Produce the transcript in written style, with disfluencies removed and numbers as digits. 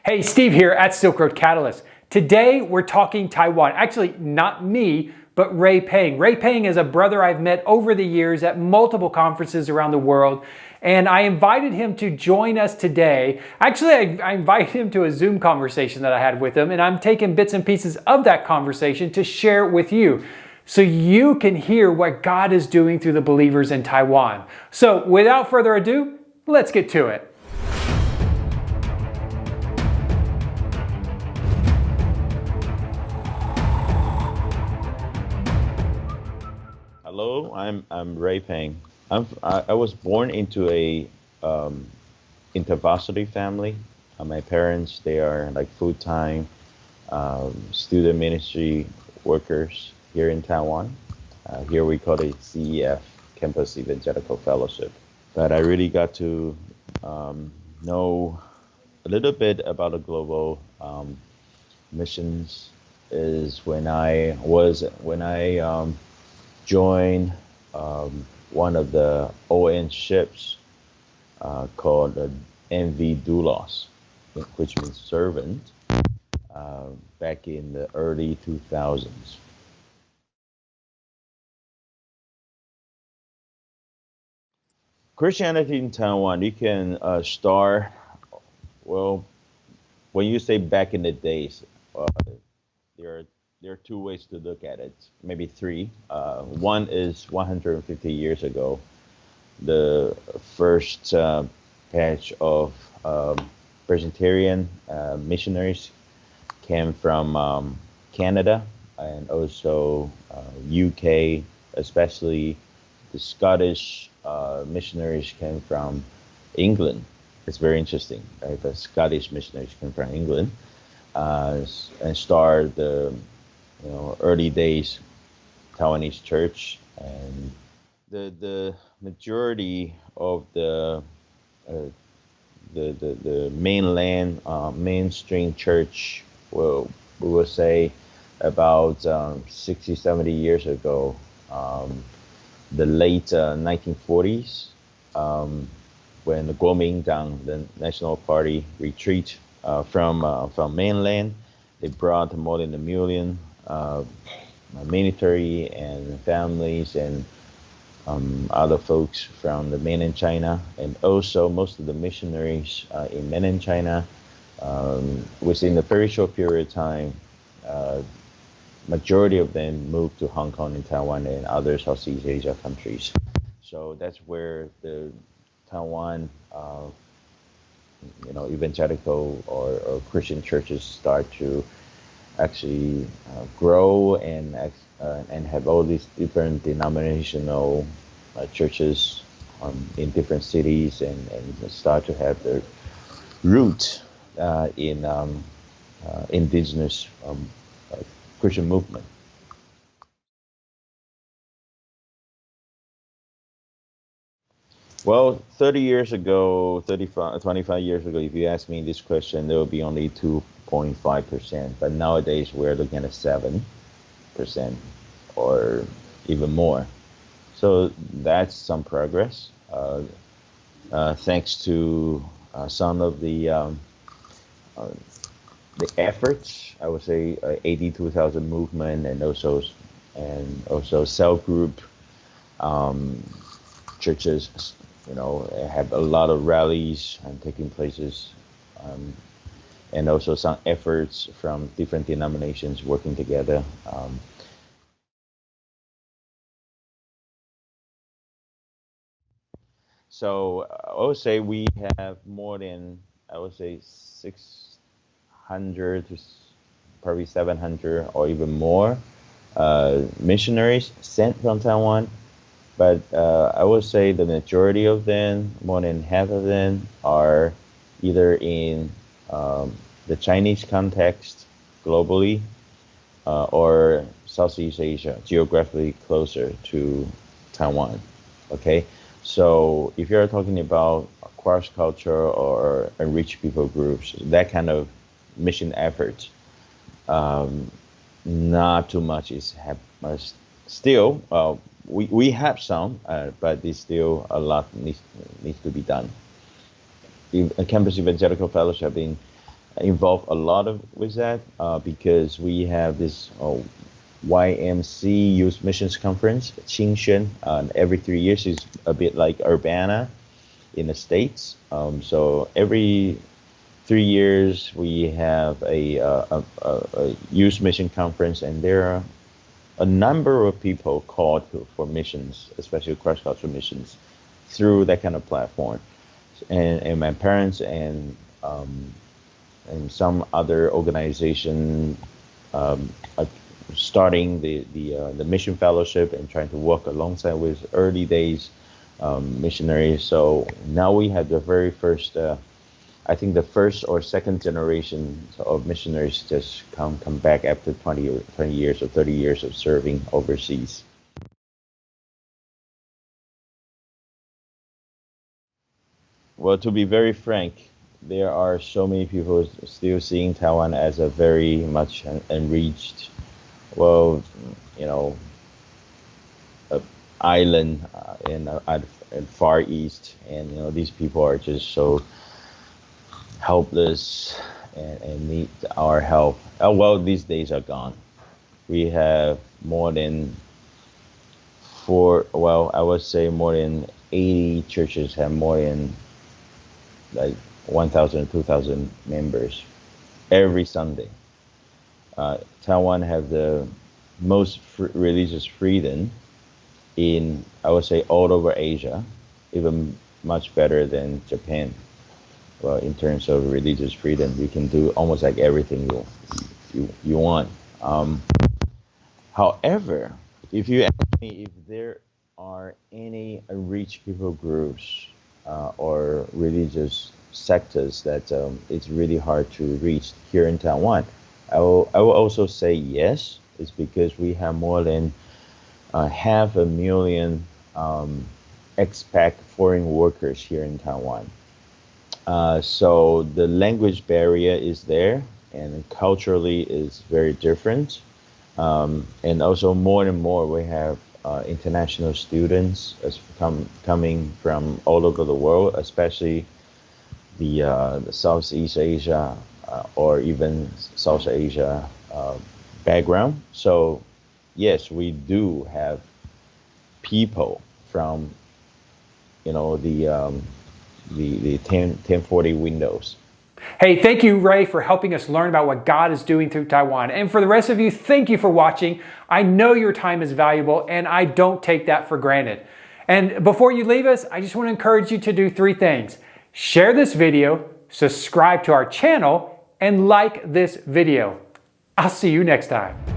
Hey, Steve here at Silk Road Catalyst. Today we're talking Taiwan. Actually, not me, but Ray Peng. Ray Peng is a brother I've met over the years at multiple conferences around the world, and I invited him to join us today. Actually, I invited him to a Zoom conversation that I had with him, and I'm taking bits and pieces of that conversation to share with you so you can hear what God is doing through the believers in Taiwan. So without further ado, let's get to it. Hello, I'm Ray Peng. I was born into a intervarsity family. My parents, they are like full-time student ministry workers here in Taiwan. Here we call it CEF, Campus Evangelical Fellowship. But I really got to know a little bit about the global missions is when I joined one of the ON ships called the MV Doulos, which means servant, back in the early 2000s. Christianity in Taiwan, you can start, well, when you say back in the days, there are two ways to look at it, maybe three. One is 150 years ago, the first batch of Presbyterian missionaries came from Canada and also UK, especially the Scottish missionaries came from England. It's very interesting, right? The Scottish missionaries came from England and started the early days Taiwanese church, and the majority of the mainland mainstream church, well, we will say about 60, 70 years ago, the late 1940s, when the Kuomintang, the National Party, retreat from mainland. They brought more than 1 million military and families and other folks from the mainland China, and also most of the missionaries in mainland China. Within a very short period of time, majority of them moved to Hong Kong and Taiwan and other Southeast Asia countries. So that's where the Taiwan evangelical or Christian churches start to actually grow and have all these different denominational churches in different cities and start to have their root in indigenous Christian movement. Well, 30 years ago, 25 years ago, if you ask me this question, there will be only 2.5%. But nowadays, we're looking at 7% or even more. So that's some progress. Thanks to some of the efforts, I would say, 82,000 movement, and also cell group churches. Have a lot of rallies and taking places, and also some efforts from different denominations working together. So I would say we have more than, 600 to probably 700 or even more missionaries sent from Taiwan. But I would say the majority of them, more than half of them, are either in the Chinese context globally or Southeast Asia, geographically closer to Taiwan. Okay, so if you're talking about cross-culture or enriched people groups, that kind of mission effort, not too much is still. We have some, but there's still a lot needs to be done. The Campus Evangelical Fellowship in involved a lot with that because we have this YMC Youth Missions Conference, Qingshen, every 3 years. Is a bit like Urbana in the States. So every 3 years we have a youth mission conference, and there are a number of people called for missions, especially cross-cultural missions, through that kind of platform. And my parents and some other organization are starting the mission fellowship and trying to work alongside with early days missionaries. So now we have the very first, I think the first or second generation of missionaries just come back after 20 years or 30 years of serving overseas. Well, to be very frank, there are so many people still seeing Taiwan as a very much enriched, well, island in Far East, and these people are just so helpless and need our help. Well, these days are gone. We have more than I would say more than 80 churches have more than like 1,000 or 2,000 members every Sunday. Taiwan have the most religious freedom in, I would say, all over Asia, even much better than Japan. Well, in terms of religious freedom, you can do almost like everything you want. However, if you ask me if there are any rich people groups or religious sectors that it's really hard to reach here in Taiwan, I will also say yes. It's because we have more than 500,000 expat foreign workers here in Taiwan. So the language barrier is there, and culturally is very different. And also more and more we have international students coming from all over the world, especially the Southeast Asia or even South Asia background. So yes, we do have people from the 1040 windows. Hey, thank you, Ray, for helping us learn about what God is doing through Taiwan. And for the rest of you, thank you for watching. I know your time is valuable, and I don't take that for granted. And before you leave us, I just want to encourage you to do 3 things. Share this video, subscribe to our channel, and like this video. I'll see you next time.